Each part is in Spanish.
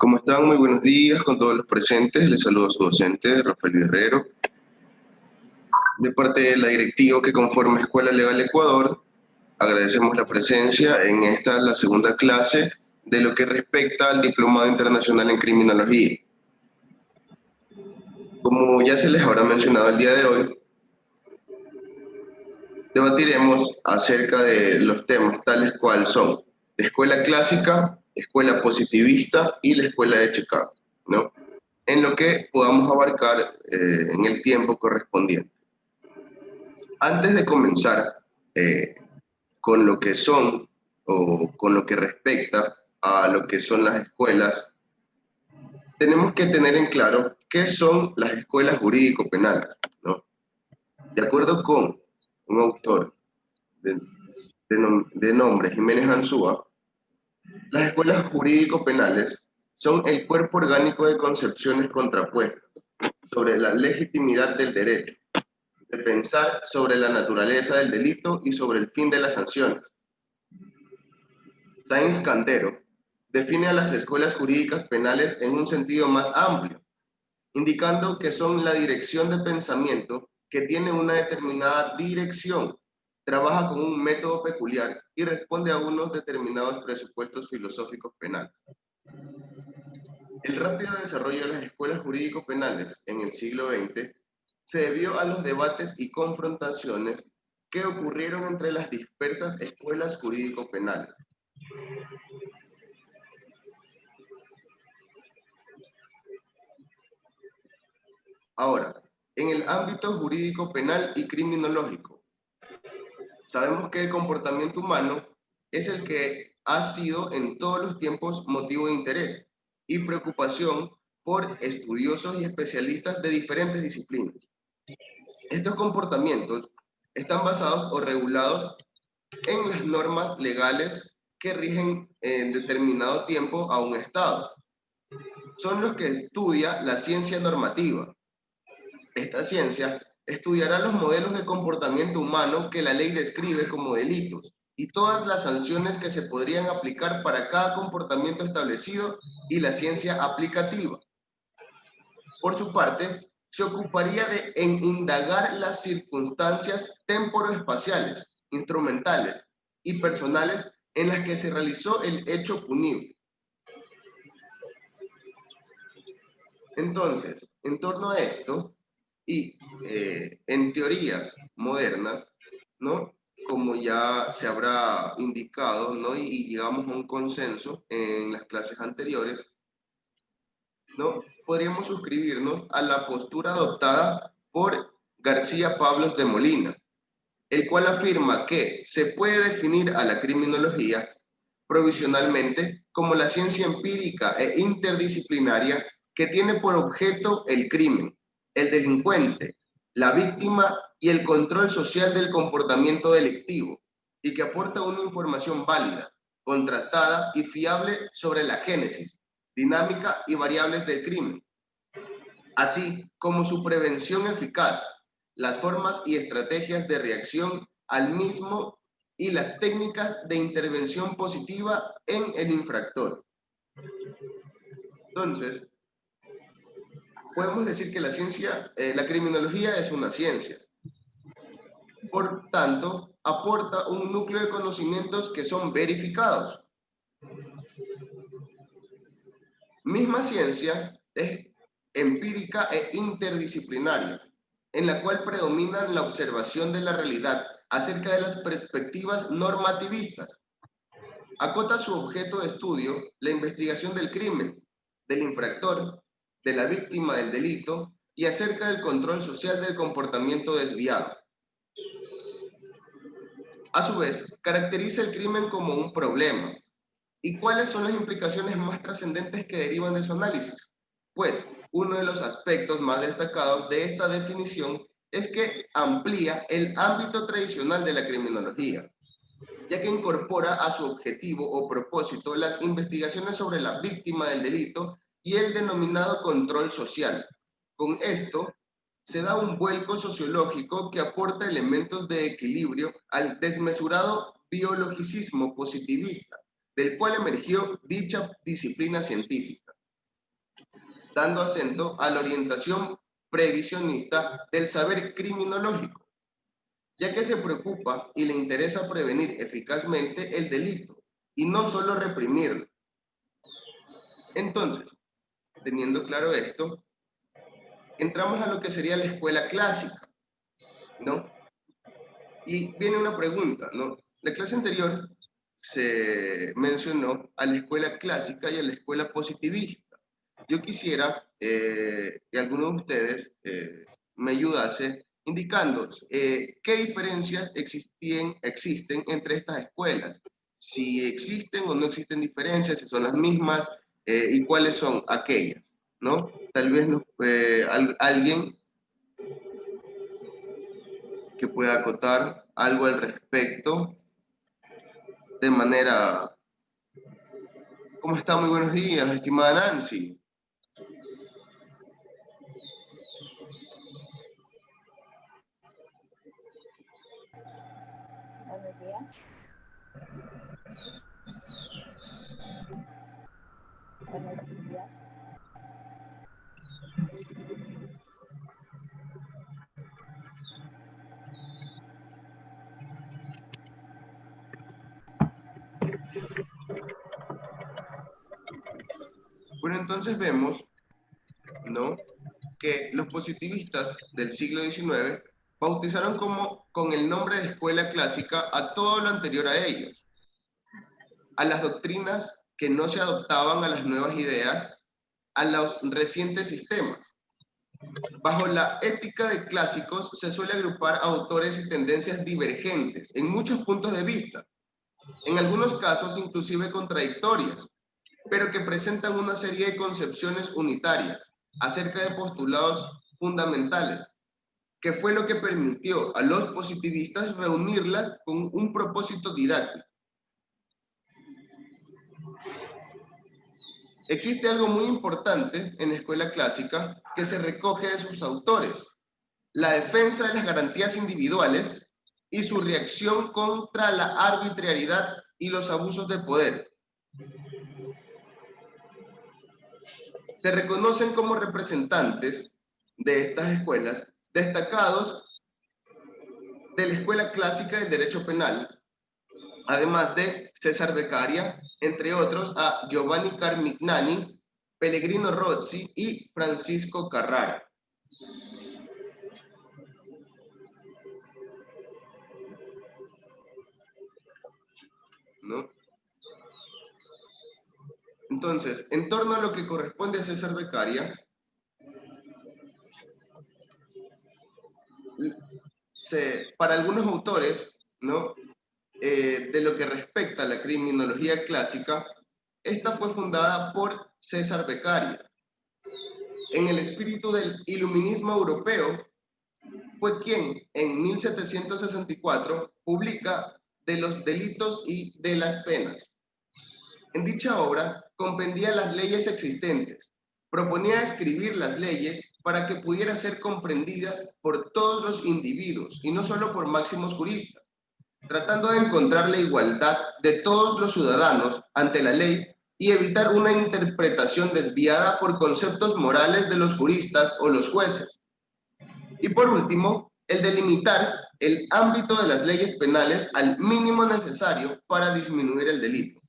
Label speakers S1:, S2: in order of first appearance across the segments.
S1: ¿Cómo están? Muy buenos días con todos los presentes. Les saludo a su docente, Rafael Guerrero. De parte de la directiva que conforma Escuela Legal Ecuador, agradecemos la presencia en esta, la segunda clase, de lo que respecta al Diplomado Internacional en Criminología. Como ya se les habrá mencionado el día de hoy, debatiremos acerca de los temas tales cuales son la escuela clásica, escuela positivista y la escuela de Chicago, ¿no? En lo que podamos abarcar en el tiempo correspondiente. Antes de comenzar con lo que son o con lo que respecta a lo que son las escuelas, tenemos que tener en claro qué son las escuelas jurídico-penales, ¿no? De acuerdo con un autor de nombre Jiménez Ansúa, las escuelas jurídico-penales son el cuerpo orgánico de concepciones contrapuestas sobre la legitimidad del derecho, de pensar sobre la naturaleza del delito y sobre el fin de las sanciones. Sáenz Cantero define a las escuelas jurídicas penales en un sentido más amplio, indicando que son la dirección de pensamiento que tiene una determinada dirección, trabaja con un método peculiar y responde a unos determinados presupuestos filosóficos penales. El rápido desarrollo de las escuelas jurídico-penales en el siglo XX se debió a los debates y confrontaciones que ocurrieron entre las dispersas escuelas jurídico-penales. Ahora, en el ámbito jurídico penal y criminológico, sabemos que el comportamiento humano es el que ha sido en todos los tiempos motivo de interés y preocupación por estudiosos y especialistas de diferentes disciplinas. Estos comportamientos están basados o regulados en las normas legales que rigen en determinado tiempo a un Estado. Son los que estudia la ciencia normativa. Esta ciencia estudiará los modelos de comportamiento humano que la ley describe como delitos y todas las sanciones que se podrían aplicar para cada comportamiento establecido y la ciencia aplicativa. Por su parte, se ocuparía en indagar las circunstancias temporoespaciales, instrumentales y personales en las que se realizó el hecho punible. Entonces, en torno a esto, y en teorías modernas, ¿no? Como ya se habrá indicado, ¿no? Y llegamos a un consenso en las clases anteriores, ¿no? Podríamos suscribirnos a la postura adoptada por García Pablos de Molina, el cual afirma que se puede definir a la criminología provisionalmente como la ciencia empírica e interdisciplinaria que tiene por objeto el crimen, el delincuente, la víctima y el control social del comportamiento delictivo, y que aporta una información válida, contrastada y fiable sobre la génesis, dinámica y variables del crimen, así como su prevención eficaz, las formas y estrategias de reacción al mismo y las técnicas de intervención positiva en el infractor. Entonces, podemos decir que la ciencia, la criminología es una ciencia. Por tanto, aporta un núcleo de conocimientos que son verificados. Misma ciencia es empírica e interdisciplinaria, en la cual predominan la observación de la realidad acerca de las perspectivas normativistas. Acota su objeto de estudio la investigación del crimen, del infractor, de la víctima del delito y acerca del control social del comportamiento desviado. A su vez, caracteriza el crimen como un problema. ¿Y cuáles son las implicaciones más trascendentes que derivan de su análisis? Pues, uno de los aspectos más destacados de esta definición es que amplía el ámbito tradicional de la criminología, ya que incorpora a su objetivo o propósito las investigaciones sobre la víctima del delito y el denominado control social. Con esto, se da un vuelco sociológico que aporta elementos de equilibrio al desmesurado biologicismo positivista, del cual emergió dicha disciplina científica. dando acento a la orientación previsionista del saber criminológico, ya que se preocupa y le interesa prevenir eficazmente el delito y no solo reprimirlo. Entonces, teniendo claro esto, entramos a lo que sería la escuela clásica, ¿no? Y viene una pregunta, ¿no? La clase anterior se mencionó a la escuela clásica y a la escuela positivista. Yo quisiera que alguno de ustedes me ayudase indicando qué diferencias existen entre estas escuelas, si existen o no existen diferencias, si son las mismas y cuáles son aquellas, ¿no? Tal vez alguien que pueda acotar algo al respecto de manera... ¿Cómo está? Muy buenos días, estimada Nancy.
S2: Buenos días. Buenos días.
S1: Bueno, entonces vemos, ¿no?, que los positivistas del siglo XIX bautizaron con el nombre de escuela clásica a todo lo anterior a ellos, a las doctrinas que no se adoptaban a las nuevas ideas, a los recientes sistemas. Bajo la ética de clásicos se suele agrupar autores y tendencias divergentes en muchos puntos de vista, en algunos casos inclusive contradictorias, pero que presentan una serie de concepciones unitarias acerca de postulados fundamentales, que fue lo que permitió a los positivistas reunirlas con un propósito didáctico. Existe algo muy importante en la escuela clásica que se recoge de sus autores: la defensa de las garantías individuales y su reacción contra la arbitrariedad y los abusos de poder. Se reconocen como representantes de estas escuelas destacados de la escuela clásica del derecho penal, además de César Beccaria, entre otros a Giovanni Carmignani, Pellegrino Rozzi y Francisco Carrara. ¿No? Entonces, en torno a lo que corresponde a César Beccaria, para algunos autores, ¿no?, de lo que respecta a la criminología clásica, esta fue fundada por César Beccaria. En el espíritu del iluminismo europeo, fue quien en 1764 publica De los delitos y de las penas. En dicha obra compendía las leyes existentes, proponía escribir las leyes para que pudieran ser comprendidas por todos los individuos y no solo por máximos juristas, tratando de encontrar la igualdad de todos los ciudadanos ante la ley y evitar una interpretación desviada por conceptos morales de los juristas o los jueces. Y por último, el delimitar el ámbito de las leyes penales al mínimo necesario para disminuir el delito.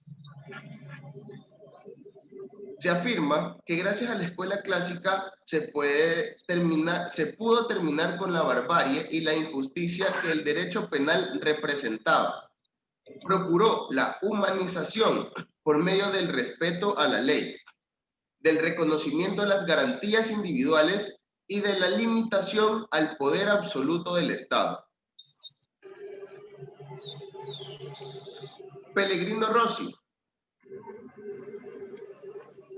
S1: Se afirma que gracias a la escuela clásica se pudo terminar con la barbarie y la injusticia que el derecho penal representaba. Procuró la humanización por medio del respeto a la ley, del reconocimiento de las garantías individuales y de la limitación al poder absoluto del Estado. Pellegrino Rozzi,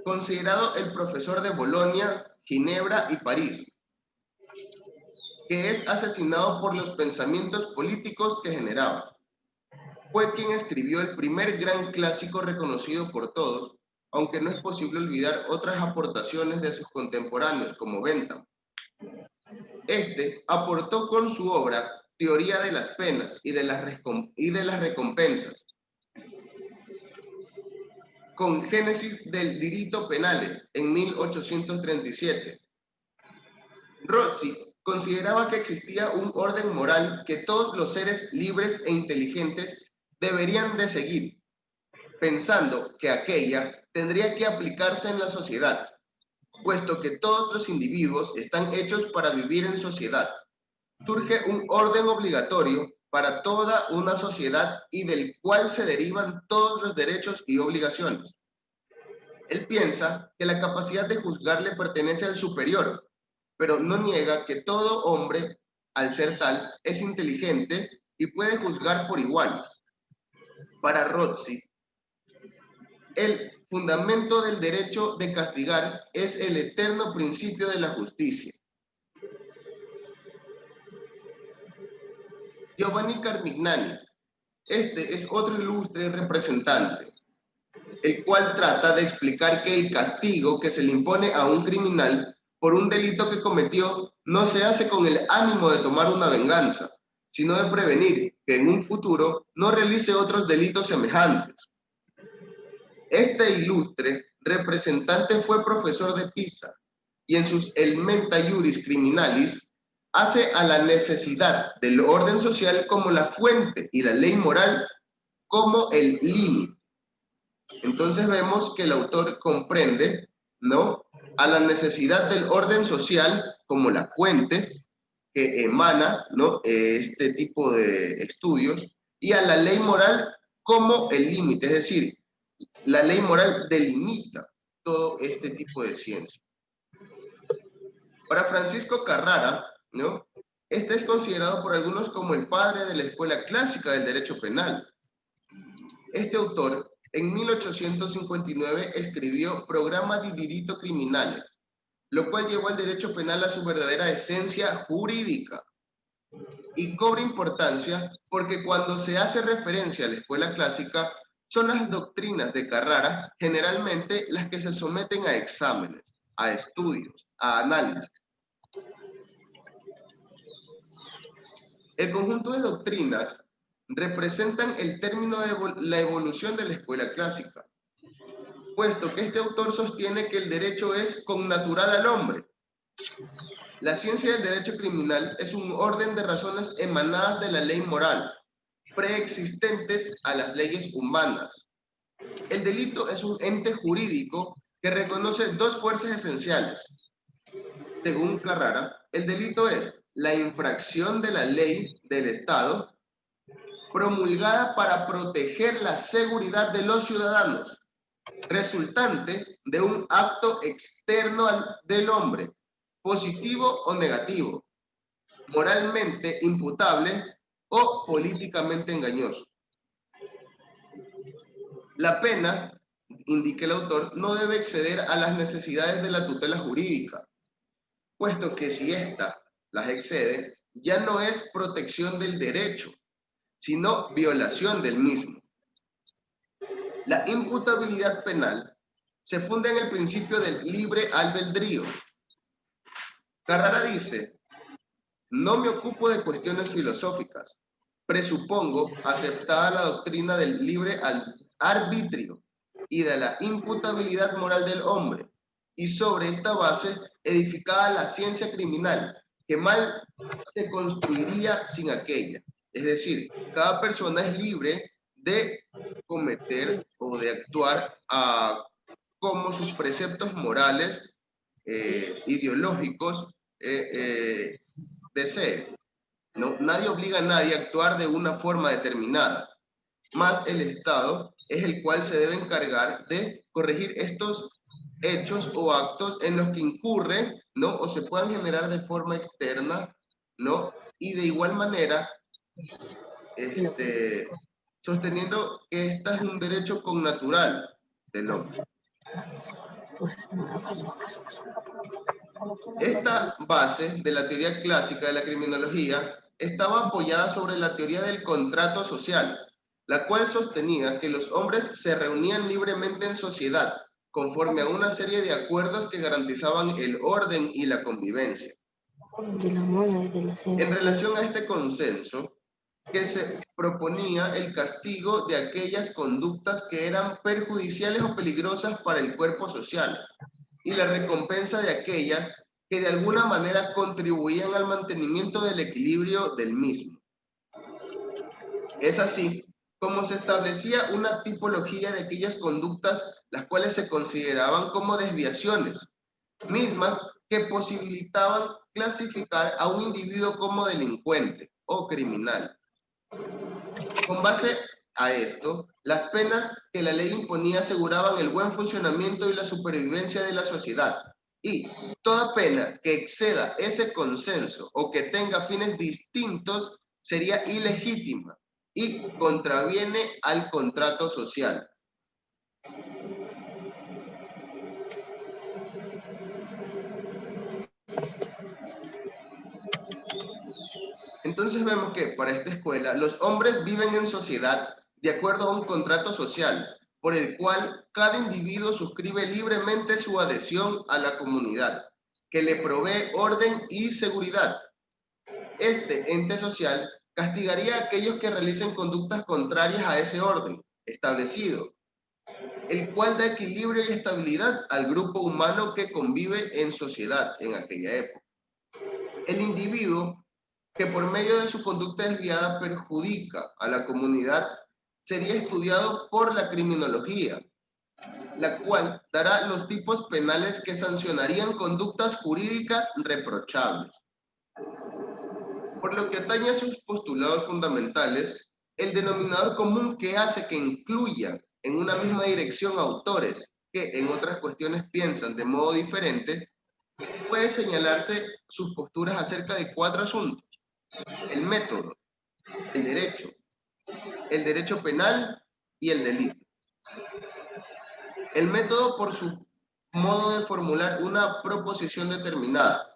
S1: considerado el profesor de Bolonia, Ginebra y París, que es asesinado por los pensamientos políticos que generaba. Fue quien escribió el primer gran clásico reconocido por todos, aunque no es posible olvidar otras aportaciones de sus contemporáneos como Bentham. Este aportó con su obra Teoría de las penas y de las recompensas. con Génesis del Diritto Penale en 1837. Rossi consideraba que existía un orden moral que todos los seres libres e inteligentes deberían de seguir, pensando que aquella tendría que aplicarse en la sociedad, puesto que todos los individuos están hechos para vivir en sociedad. Surge un orden obligatorio para toda una sociedad y del cual se derivan todos los derechos y obligaciones. Él piensa que la capacidad de juzgar le pertenece al superior, pero no niega que todo hombre, al ser tal, es inteligente y puede juzgar por igual. Para Rossi, el fundamento del derecho de castigar es el eterno principio de la justicia. Giovanni Carmignani, este es otro ilustre representante, el cual trata de explicar que el castigo que se le impone a un criminal por un delito que cometió no se hace con el ánimo de tomar una venganza, sino de prevenir que en un futuro no realice otros delitos semejantes. Este ilustre representante fue profesor de Pisa y en sus Elementa Juris Criminalis hace a la necesidad del orden social como la fuente y la ley moral como el límite. Entonces vemos que el autor comprende, ¿no?, a la necesidad del orden social como la fuente que emana, ¿no?, este tipo de estudios, y a la ley moral como el límite, es decir, la ley moral delimita todo este tipo de ciencia. Para Francisco Carrara, ¿no?, este es considerado por algunos como el padre de la escuela clásica del derecho penal. Este autor, en 1859, escribió Programma di diritto criminale, lo cual llevó al derecho penal a su verdadera esencia jurídica. Y cobra importancia porque cuando se hace referencia a la escuela clásica, son las doctrinas de Carrara generalmente las que se someten a exámenes, a estudios, a análisis. El conjunto de doctrinas representan el término de la evolución de la escuela clásica, puesto que este autor sostiene que el derecho es connatural al hombre. La ciencia del derecho criminal es un orden de razones emanadas de la ley moral, preexistentes a las leyes humanas. El delito es un ente jurídico que reconoce dos fuerzas esenciales. Según Carrara, el delito es la infracción de la ley del Estado promulgada para proteger la seguridad de los ciudadanos, resultante de un acto externo del hombre, positivo o negativo, moralmente imputable o políticamente engañoso. La pena, indica el autor, no debe exceder a las necesidades de la tutela jurídica, puesto que si ésta las excede, ya no es protección del derecho, sino violación del mismo. La imputabilidad penal se funda en el principio del libre albedrío. Carrara dice: no me ocupo de cuestiones filosóficas, presupongo aceptada la doctrina del libre arbitrio y de la imputabilidad moral del hombre, y sobre esta base edificada la ciencia criminal, que mal se construiría sin aquella. Es decir, cada persona es libre de cometer o de actuar como sus preceptos morales, ideológicos, desee. No, nadie obliga a nadie a actuar de una forma determinada, más el Estado es el cual se debe encargar de corregir estos hechos o actos en los que incurren, ¿no?, o se puedan generar de forma externa, ¿no?, y de igual manera, sosteniendo que este es un derecho connatural del hombre. Esta base de la teoría clásica de la criminología estaba apoyada sobre la teoría del contrato social, la cual sostenía que los hombres se reunían libremente en sociedad, conforme a una serie de acuerdos que garantizaban el orden y la convivencia. En relación a este consenso, que se proponía el castigo de aquellas conductas que eran perjudiciales o peligrosas para el cuerpo social y la recompensa de aquellas que de alguna manera contribuían al mantenimiento del equilibrio del mismo. Es así como se establecía una tipología de aquellas conductas las cuales se consideraban como desviaciones, mismas que posibilitaban clasificar a un individuo como delincuente o criminal. Con base a esto, las penas que la ley imponía aseguraban el buen funcionamiento y la supervivencia de la sociedad, y toda pena que exceda ese consenso o que tenga fines distintos sería ilegítima y contraviene al contrato social. Entonces vemos que para esta escuela los hombres viven en sociedad de acuerdo a un contrato social por el cual cada individuo suscribe libremente su adhesión a la comunidad, que le provee orden y seguridad. Este ente social castigaría a aquellos que realicen conductas contrarias a ese orden establecido, el cual da equilibrio y estabilidad al grupo humano que convive en sociedad en aquella época. El individuo que por medio de su conducta desviada perjudica a la comunidad sería estudiado por la criminología, la cual dará los tipos penales que sancionarían conductas jurídicas reprochables. Por lo que atañe a sus postulados fundamentales, el denominador común que hace que incluyan en una misma dirección autores que en otras cuestiones piensan de modo diferente, puede señalarse sus posturas acerca de 4 asuntos: el método, el derecho penal y el delito. El método por su modo de formular una proposición determinada.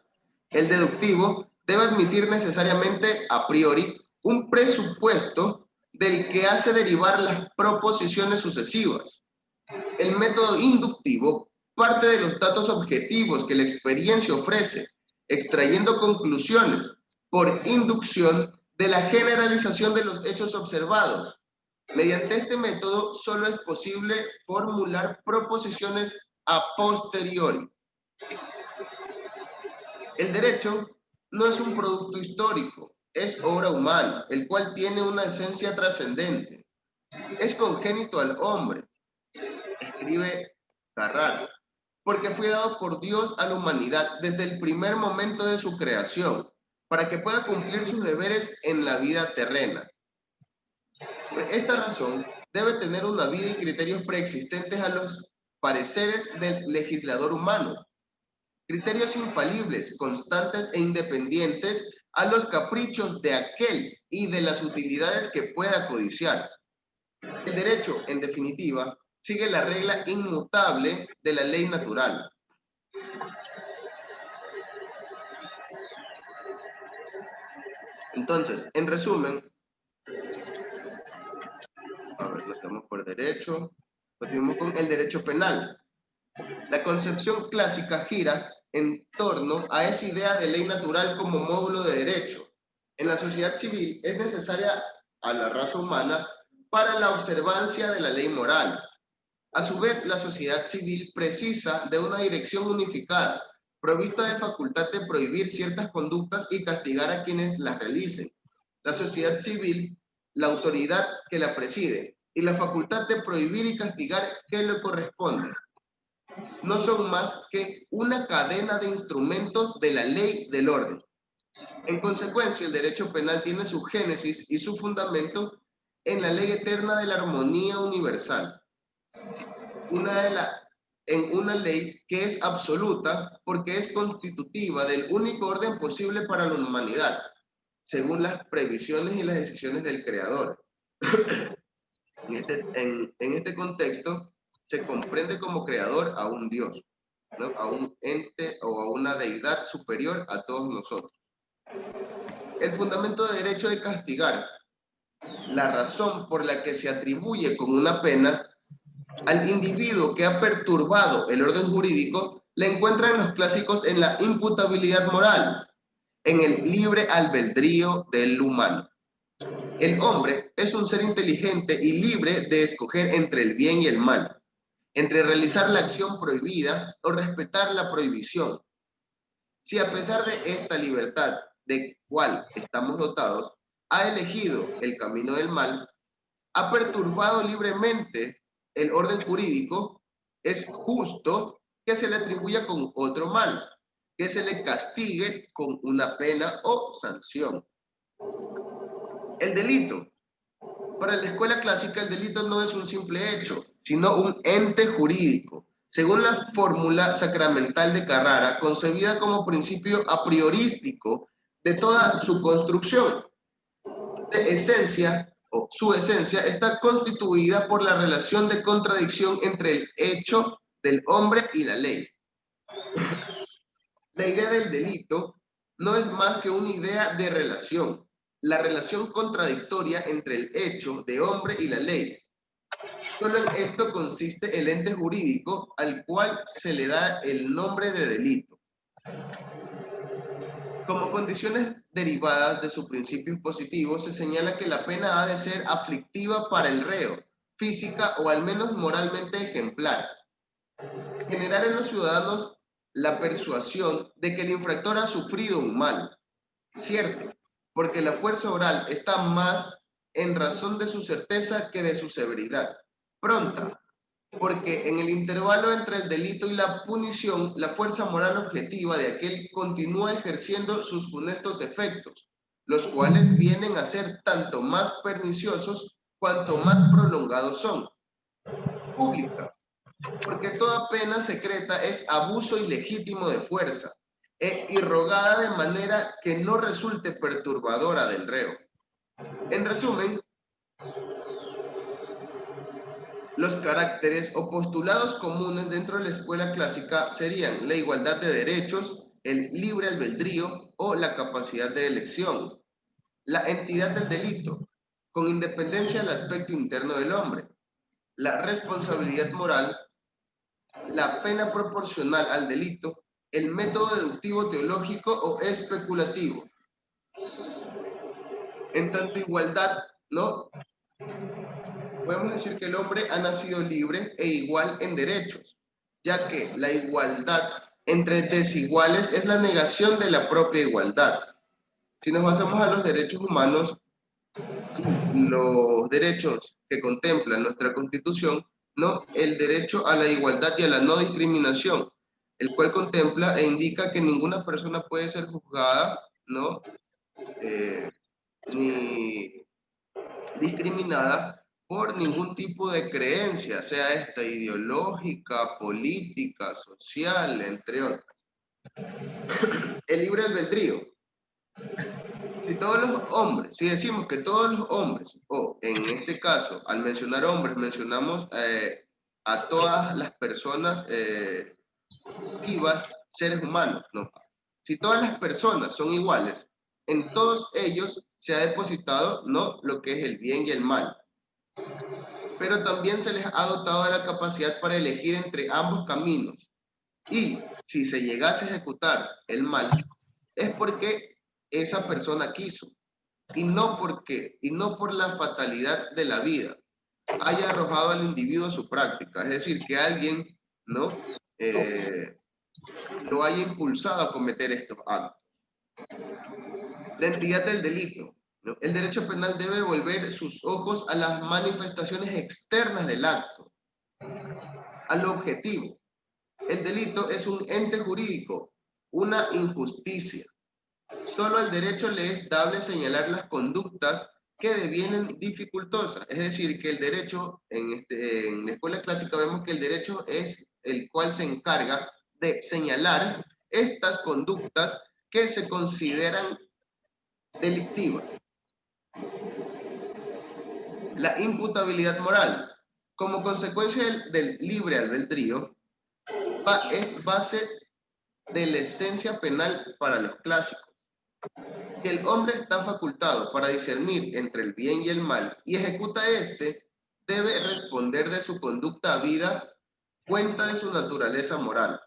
S1: El deductivo debe admitir necesariamente a priori un presupuesto del que hace derivar las proposiciones sucesivas. El método inductivo parte de los datos objetivos que la experiencia ofrece, extrayendo conclusiones por inducción de la generalización de los hechos observados. Mediante este método solo es posible formular proposiciones a posteriori. El derecho no es un producto histórico, es obra humana, el cual tiene una esencia trascendente. Es congénito al hombre, escribe Carrara, porque fue dado por Dios a la humanidad desde el primer momento de su creación, para que pueda cumplir sus deberes en la vida terrena. Por esta razón, debe tener una vida y criterios preexistentes a los pareceres del legislador humano, criterios infalibles, constantes e independientes a los caprichos de aquel y de las utilidades que pueda codiciar. El derecho, en definitiva, sigue la regla inmutable de la ley natural. Entonces, en resumen, a ver, lo estamos por derecho, continuamos con el derecho penal. La concepción clásica gira en torno a esa idea de ley natural como módulo de derecho. En la sociedad civil es necesaria a la raza humana para la observancia de la ley moral. A su vez, la sociedad civil precisa de una dirección unificada, provista de facultad de prohibir ciertas conductas y castigar a quienes las realicen. La sociedad civil, la autoridad que la preside, y la facultad de prohibir y castigar que le corresponde, no son más que una cadena de instrumentos de la ley del orden. En consecuencia, el derecho penal tiene su génesis y su fundamento en la ley eterna de la armonía universal. En una ley que es absoluta porque es constitutiva del único orden posible para la humanidad, según las previsiones y las decisiones del Creador. En este contexto, se comprende como creador a un Dios, ¿no? A un ente o a una deidad superior a todos nosotros. El fundamento de derecho de castigar, la razón por la que se atribuye como una pena al individuo que ha perturbado el orden jurídico, la encuentran los clásicos en la imputabilidad moral, en el libre albedrío del humano. El hombre es un ser inteligente y libre de escoger entre el bien y el mal, entre realizar la acción prohibida o respetar la prohibición. Si a pesar de esta libertad de cual estamos dotados, ha elegido el camino del mal, ha perturbado libremente el orden jurídico, es justo que se le atribuya con otro mal, que se le castigue con una pena o sanción. El delito. Para la escuela clásica, el delito no es un simple hecho, sino un ente jurídico, según la fórmula sacramental de Carrara, concebida como principio a priorístico de toda su construcción. De esencia, o su esencia, está constituida por la relación de contradicción entre el hecho del hombre y la ley. La idea del delito no es más que una idea de relación, la relación contradictoria entre el hecho de hombre y la ley. Solo en esto consiste el ente jurídico al cual se le da el nombre de delito. Como condiciones derivadas de sus principios positivos, se señala que la pena ha de ser aflictiva para el reo, física o al menos moralmente ejemplar. Generar en los ciudadanos la persuasión de que el infractor ha sufrido un mal. Cierto, porque la fuerza oral está más en razón de su certeza que de su severidad. Pronta, porque en el intervalo entre el delito y la punición, la fuerza moral objetiva de aquel continúa ejerciendo sus funestos efectos, los cuales vienen a ser tanto más perniciosos cuanto más prolongados son. Pública, porque toda pena secreta es abuso ilegítimo de fuerza, e irrogada de manera que no resulte perturbadora del reo. En resumen, los caracteres o postulados comunes dentro de la escuela clásica serían la igualdad de derechos, el libre albedrío o la capacidad de elección, la entidad del delito, con independencia del aspecto interno del hombre, la responsabilidad moral, la pena proporcional al delito, el método deductivo teológico o especulativo. En tanto igualdad, ¿no? Podemos decir que el hombre ha nacido libre e igual en derechos, ya que la igualdad entre desiguales es la negación de la propia igualdad. Si nos basamos a los derechos humanos, los derechos que contempla nuestra Constitución, ¿no? El derecho a la igualdad y a la no discriminación, el cual contempla e indica que ninguna persona puede ser juzgada, ¿no? Ni discriminada por ningún tipo de creencia, sea esta ideológica, política, social, entre otras. El libre albedrío. Si todos los hombres, si decimos que todos los hombres, o en este caso, al mencionar hombres, mencionamos a todas las personas vivas, seres humanos, ¿no? Si todas las personas son iguales, en todos ellos se ha depositado, ¿no?, lo que es el bien y el mal. Pero también se les ha dotado de la capacidad para elegir entre ambos caminos. Y si se llegase a ejecutar el mal, es porque esa persona quiso, y no por la fatalidad de la vida haya arrojado al individuo su práctica. Es decir, que alguien, ¿no?, lo haya impulsado a cometer estos actos. La entidad del delito. ¿No? El derecho penal debe volver sus ojos a las manifestaciones externas del acto, a lo objetivo. El delito es un ente jurídico, una injusticia. Solo al derecho le es dable señalar las conductas que devienen dificultosas. Es decir, que el derecho, en la escuela clásica vemos que el derecho es el cual se encarga de señalar estas conductas que se consideran delictivas. La imputabilidad moral. Como consecuencia del libre albedrío, es base de la esencia penal para los clásicos. Si el hombre está facultado para discernir entre el bien y el mal y ejecuta este, debe responder de su conducta habida cuenta de su naturaleza moral,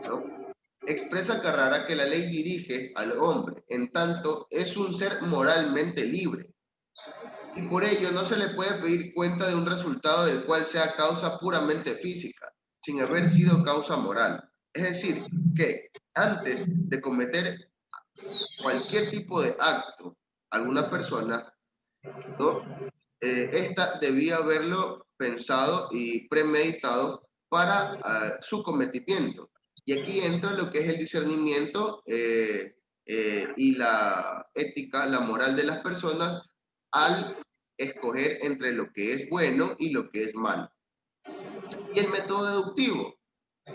S1: ¿no? Expresa Carrara que la ley dirige al hombre, en tanto es un ser moralmente libre. y por ello no se le puede pedir cuenta de un resultado del cual sea causa puramente física, sin haber sido causa moral. Es decir, que antes de cometer cualquier tipo de acto, alguna persona, ¿no? Esta debía haberlo pensado y premeditado para su cometimiento. Y aquí entra lo que es el discernimiento y la ética, la moral de las personas al escoger entre lo que es bueno y lo que es malo. Y el método deductivo,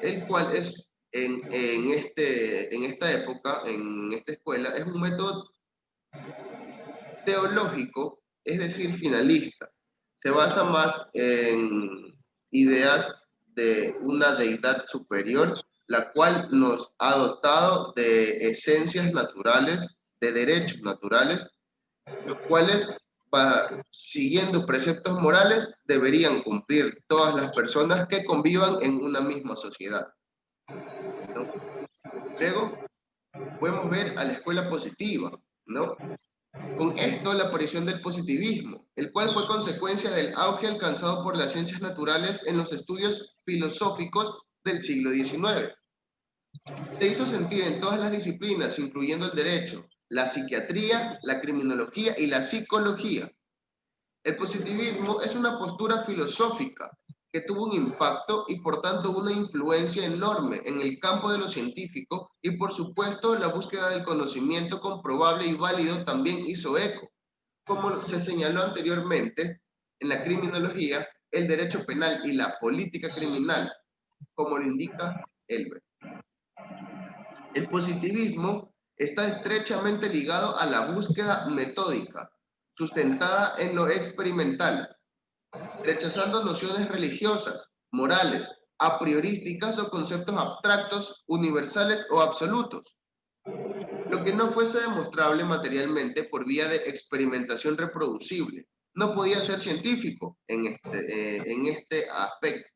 S1: el cual es en esta época, en esta escuela, es un método teológico, es decir, finalista. Se basa más en ideas de una deidad superior, la cual nos ha dotado de esencias naturales, de derechos naturales, los cuales, siguiendo preceptos morales, deberían cumplir todas las personas que convivan en una misma sociedad, ¿no? Luego podemos ver a la escuela positiva, ¿no? Con esto, la aparición del positivismo, el cual fue consecuencia del auge alcanzado por las ciencias naturales en los estudios filosóficos del siglo XIX. Se hizo sentir en todas las disciplinas, incluyendo el derecho, la psiquiatría, la criminología y la psicología. El positivismo es una postura filosófica que tuvo un impacto y por tanto una influencia enorme en el campo de lo científico y por supuesto la búsqueda del conocimiento comprobable y válido también hizo eco. Como se señaló anteriormente, en la criminología, el derecho penal y la política criminal, como lo indica Elber. El positivismo está estrechamente ligado a la búsqueda metódica, sustentada en lo experimental, rechazando nociones religiosas, morales, a priorísticas o conceptos abstractos, universales o absolutos. Lo que no fuese demostrable materialmente por vía de experimentación reproducible no podía ser científico en este aspecto.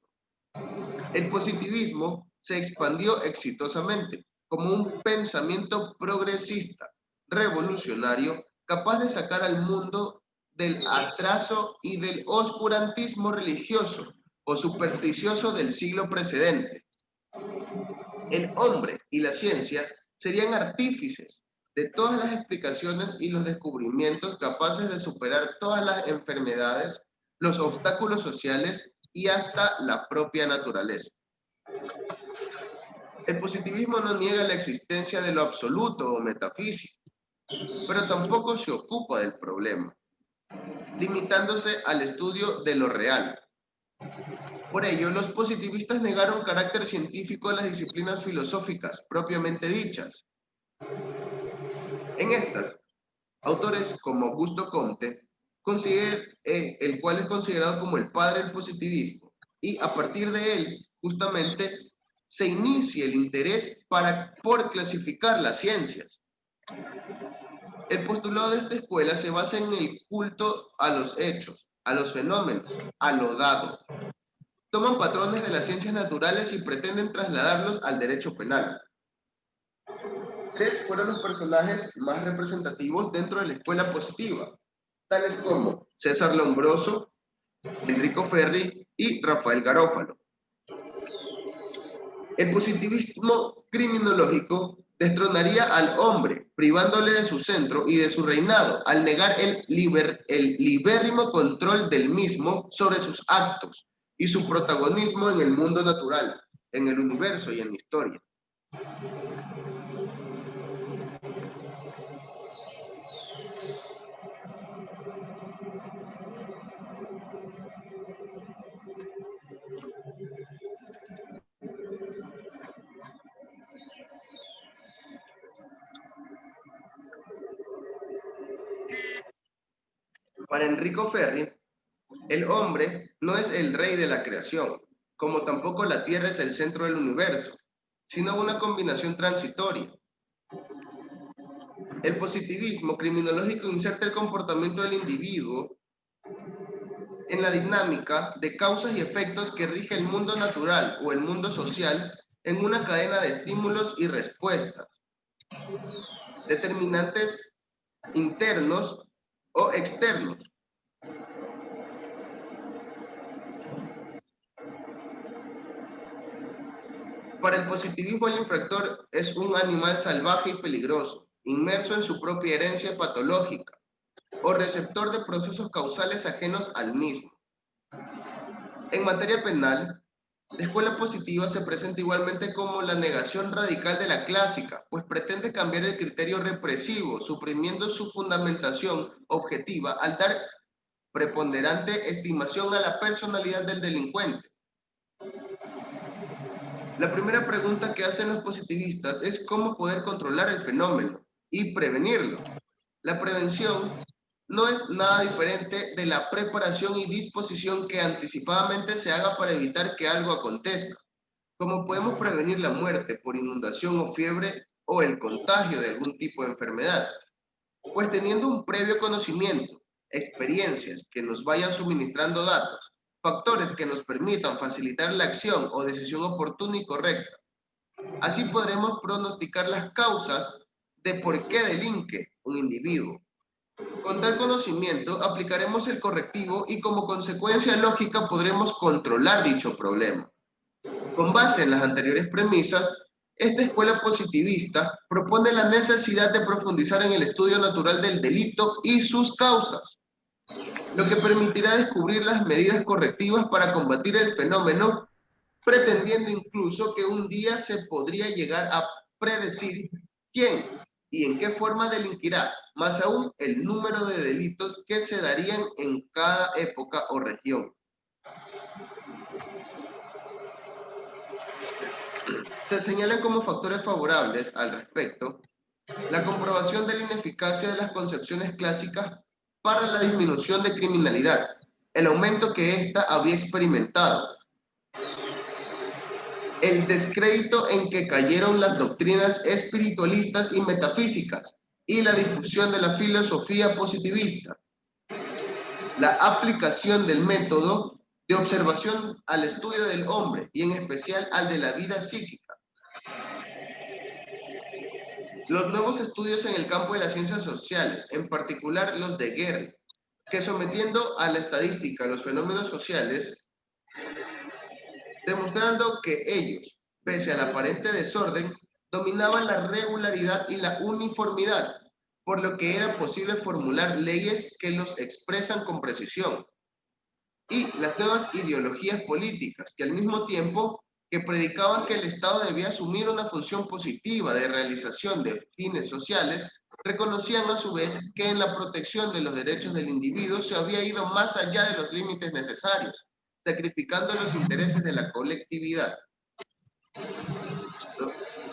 S1: El positivismo se expandió exitosamente como un pensamiento progresista, revolucionario, capaz de sacar al mundo del atraso y del oscurantismo religioso o supersticioso del siglo precedente. El hombre y la ciencia serían artífices de todas las explicaciones y los descubrimientos capaces de superar todas las enfermedades, los obstáculos sociales y hasta la propia naturaleza. El positivismo no niega la existencia de lo absoluto o metafísico, pero tampoco se ocupa del problema, limitándose al estudio de lo real. Por ello, los positivistas negaron carácter científico a las disciplinas filosóficas propiamente dichas. En estas, autores como Augusto Comte, el cual es considerado como el padre del positivismo, y a partir de él, justamente, se inicia el interés por clasificar las ciencias. El postulado de esta escuela se basa en el culto a los hechos, a los fenómenos, a lo dado. Toman patrones de las ciencias naturales y pretenden trasladarlos al derecho penal. Tres fueron los personajes más representativos dentro de la escuela positiva, tales como César Lombroso, Enrico Ferri y Rafael Garófalo. El positivismo criminológico destronaría al hombre, privándole de su centro y de su reinado, al negar el libérrimo control del mismo sobre sus actos y su protagonismo en el mundo natural, en el universo y en la historia. Para Enrico Ferri, el hombre no es el rey de la creación, como tampoco la Tierra es el centro del universo, sino una combinación transitoria. El positivismo criminológico inserta el comportamiento del individuo en la dinámica de causas y efectos que rige el mundo natural o el mundo social en una cadena de estímulos y respuestas, determinantes internos o externos, Para el positivismo, el infractor es un animal salvaje y peligroso, inmerso en su propia herencia patológica o receptor de procesos causales ajenos al mismo. En materia penal, la escuela positiva se presenta igualmente como la negación radical de la clásica, pues pretende cambiar el criterio represivo, suprimiendo su fundamentación objetiva al dar preponderante estimación a la personalidad del delincuente. La primera pregunta que hacen los positivistas es cómo poder controlar el fenómeno y prevenirlo. La prevención no es nada diferente de la preparación y disposición que anticipadamente se haga para evitar que algo acontezca. Como podemos prevenir la muerte por inundación o fiebre o el contagio de algún tipo de enfermedad. Pues teniendo un previo conocimiento, experiencias que nos vayan suministrando datos, factores que nos permitan facilitar la acción o decisión oportuna y correcta. Así podremos pronosticar las causas de por qué delinque un individuo. Con tal conocimiento aplicaremos el correctivo y como consecuencia lógica podremos controlar dicho problema. Con base en las anteriores premisas, esta escuela positivista propone la necesidad de profundizar en el estudio natural del delito y sus causas, lo que permitirá descubrir las medidas correctivas para combatir el fenómeno, pretendiendo incluso que un día se podría llegar a predecir quién y en qué forma delinquirá, más aún el número de delitos que se darían en cada época o región. Se señalan como factores favorables al respecto la comprobación de la ineficacia de las concepciones clásicas para la disminución de criminalidad, el aumento que ésta había experimentado, el descrédito en que cayeron las doctrinas espiritualistas y metafísicas y la difusión de la filosofía positivista, la aplicación del método de observación al estudio del hombre y en especial al de la vida psíquica. Los nuevos estudios en el campo de las ciencias sociales, en particular los de Guerre, que sometiendo a la estadística los fenómenos sociales, demostrando que ellos, pese al aparente desorden, dominaban la regularidad y la uniformidad, por lo que era posible formular leyes que los expresan con precisión. Y las nuevas ideologías políticas, que al mismo tiempo que predicaban que el Estado debía asumir una función positiva de realización de fines sociales, reconocían a su vez que en la protección de los derechos del individuo se había ido más allá de los límites necesarios, sacrificando los intereses de la colectividad.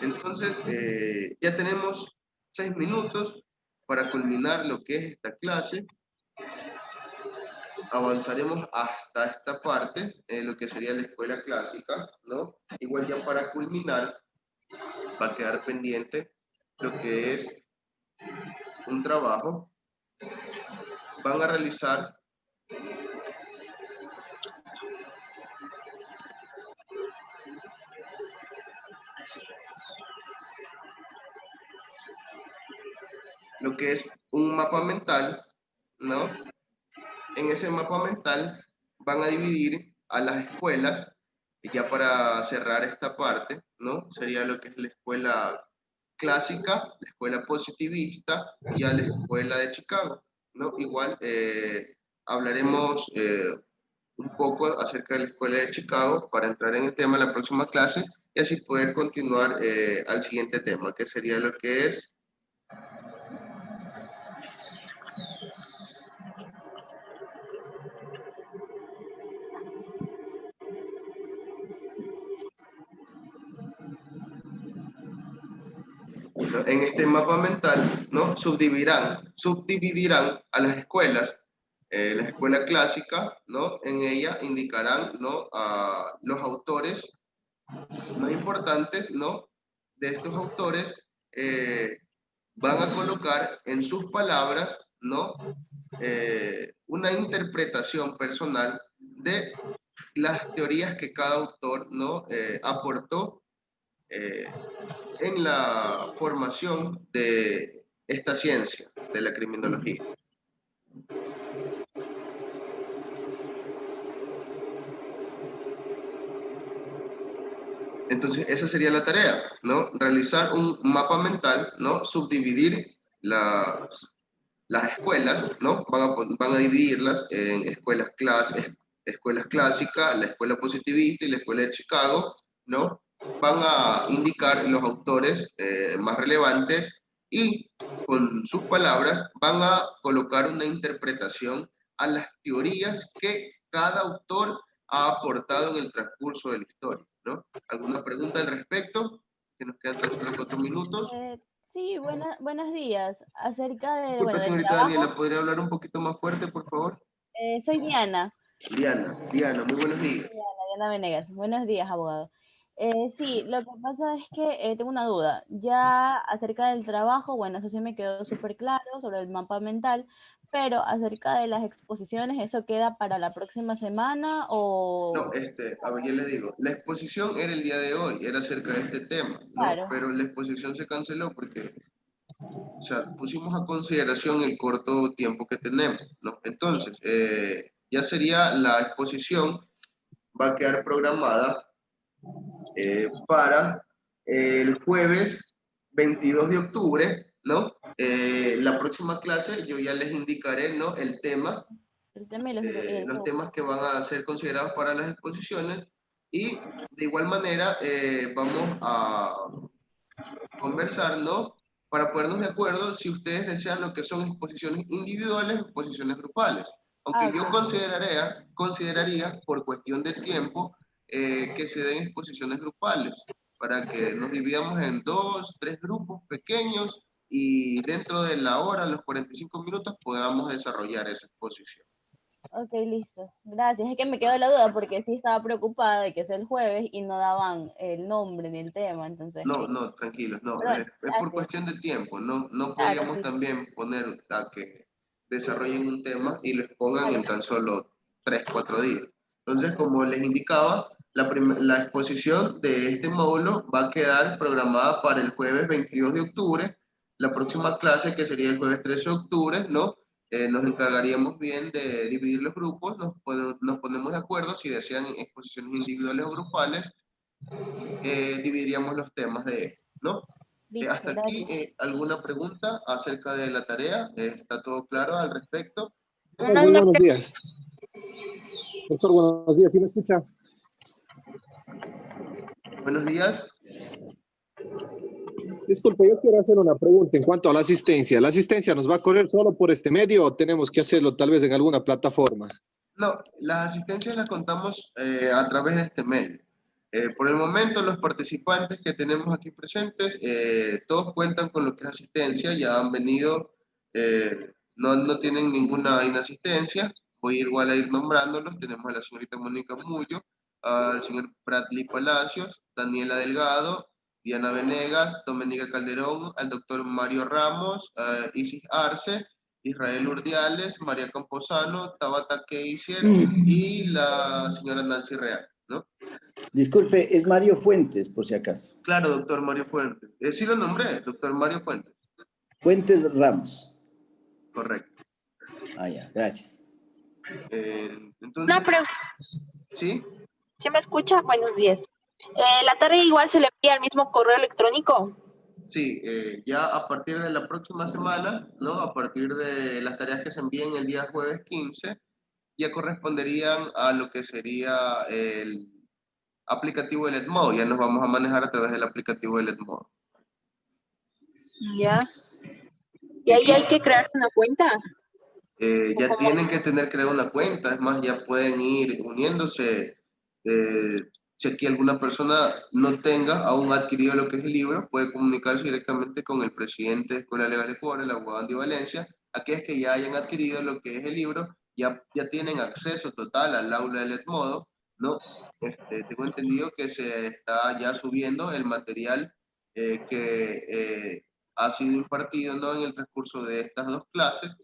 S1: Entonces, ya tenemos 6 minutos para culminar lo que es esta clase. Avanzaremos hasta esta parte, lo que sería la escuela clásica, ¿no? Igual ya para culminar, va a quedar pendiente lo que es un trabajo. Van a realizar lo que es un mapa mental, ¿no? En ese mapa mental van a dividir a las escuelas, y ya para cerrar esta parte, ¿no? Sería lo que es la escuela clásica, la escuela positivista y a la escuela de Chicago, ¿no? Igual hablaremos un poco acerca de la escuela de Chicago para entrar en el tema de la próxima clase y así poder continuar al siguiente tema, que sería lo que es ¿no? En este mapa mental, ¿no? Subdividirán a las escuelas, la escuela clásica, ¿no? En ella indicarán, ¿no? A los autores más importantes, ¿no? De estos autores van a colocar en sus palabras, ¿no? Una interpretación personal de las teorías que cada autor, ¿no? Aportó en la formación de esta ciencia, de la criminología. Entonces, esa sería la tarea, ¿no? Realizar un mapa mental, ¿no? Subdividir las escuelas, ¿no? Van a dividirlas en escuelas clásicas, la escuela positivista y la escuela de Chicago, ¿no? Van a indicar los autores más relevantes y con sus palabras van a colocar una interpretación a las teorías que cada autor ha aportado en el transcurso de la historia, ¿no? ¿Alguna pregunta al respecto? Que nos quedan tan solo 4 minutos.
S2: Sí, buenos días. Acerca de,
S1: Disculpe,
S2: bueno, del
S1: señorita
S2: trabajo,
S1: Daniela, ¿podría hablar un poquito más fuerte, por favor?
S2: soy Diana.
S1: Diana, muy buenos días.
S2: Diana Venegas. Buenos días, abogado. Sí, lo que pasa es que tengo una duda. Ya acerca del trabajo, bueno, eso sí me quedó súper claro sobre el mapa mental, pero acerca de las exposiciones, ¿eso queda para la próxima semana
S1: No,
S2: o...?
S1: a ver, ya le digo, la exposición era el día de hoy, era acerca de este tema, ¿no?
S2: Claro.
S1: Pero la exposición se canceló porque, o sea, pusimos a consideración el corto tiempo que tenemos, ¿no?
S2: Sí.
S1: Entonces, ya sería la exposición, va a quedar programada para el jueves 22 de octubre, ¿no? La próxima clase yo ya les indicaré, ¿no? El tema,
S2: El tema y el
S1: los
S2: grupo.
S1: temas que van a ser considerados para las exposiciones y de igual manera vamos a conversar, ¿no? Para ponernos de acuerdo si ustedes desean lo que son exposiciones individuales o exposiciones grupales.
S2: Ah,
S1: Aunque yo
S2: ok.
S1: consideraría por cuestión de tiempo que se den exposiciones grupales para que nos dividamos en 2, 3 grupos pequeños y dentro de la hora, los 45 minutos, podamos desarrollar esa exposición.
S2: Ok, listo. Gracias. Es que me quedó la duda porque sí estaba preocupada de que es el jueves y no daban el nombre ni el tema, entonces
S1: No,
S2: quería...
S1: no, tranquilos, no,
S2: Pero bueno,
S1: es por
S2: gracias.
S1: cuestión de tiempo, no, no
S2: Claro,
S1: podríamos
S2: sí.
S1: también poner a que desarrollen un tema y lo expongan
S2: Claro.
S1: en tan solo 3, 4 días. Entonces, como les indicaba, la exposición de este módulo va a quedar programada para el jueves 22 de octubre, la próxima clase, que sería el jueves 13 de octubre, ¿no? Nos encargaríamos bien de dividir los grupos, nos ponemos de acuerdo si desean exposiciones individuales o grupales y dividiríamos los temas de esto, ¿no?
S2: Listo,
S1: Hasta aquí,
S2: gracias.
S1: ¿alguna pregunta acerca de la tarea? ¿Está todo claro al respecto?
S3: Muy buenos días. Profesor, buenos días. ¿Sí me escucha?
S1: Buenos días.
S3: Disculpe, yo quiero hacer una pregunta en cuanto a la asistencia. ¿La asistencia nos va a correr solo por este medio o tenemos que hacerlo tal vez en alguna plataforma?
S1: No, las asistencias las contamos a través de este medio. Por el momento, los participantes que tenemos aquí presentes, todos cuentan con lo que es asistencia, ya han venido, no tienen ninguna inasistencia. Voy igual a ir nombrándolos. Tenemos a la señorita Mónica Mullo, al señor Bradley Palacios, Daniela Delgado, Diana Venegas, Doménica Calderón, al doctor Mario Ramos, Isis Arce, Israel Urdiales, María Camposano, Tabata Keiser y la señora Nancy Real, ¿no?
S4: Disculpe, es Mario Fuentes, por si acaso.
S1: Claro, doctor Mario Fuentes. Sí lo nombré, doctor Mario Fuentes.
S4: Fuentes Ramos.
S1: Correcto.
S4: Ah, ya, gracias.
S1: Entonces,
S5: No, pero
S1: ¿sí?
S5: ¿sí me escucha? Buenos días. La tarea igual se le envía al mismo correo electrónico.
S1: Sí, ya a partir de la próxima semana, ¿no? A partir de las tareas que se envíen el día jueves 15, ya corresponderían a lo que sería el aplicativo del Edmodo. Ya nos vamos a manejar a través del aplicativo del Edmodo.
S5: Ya. Y ahí hay que crearse una cuenta. ¿O
S1: Ya
S5: cómo?
S1: tienen que tener creada una cuenta, es más, ya pueden ir uniéndose. Si aquí alguna persona no tenga aún adquirido lo que es el libro, puede comunicarse directamente con el presidente de Escuela Legal de Ecuador, el abogado Andy Valencia. Aquellos que ya hayan adquirido lo que es el libro, ya tienen acceso total al aula del Edmodo, ¿no? Tengo entendido que se está ya subiendo el material que ha sido impartido, ¿no? En el transcurso de estas 2 clases,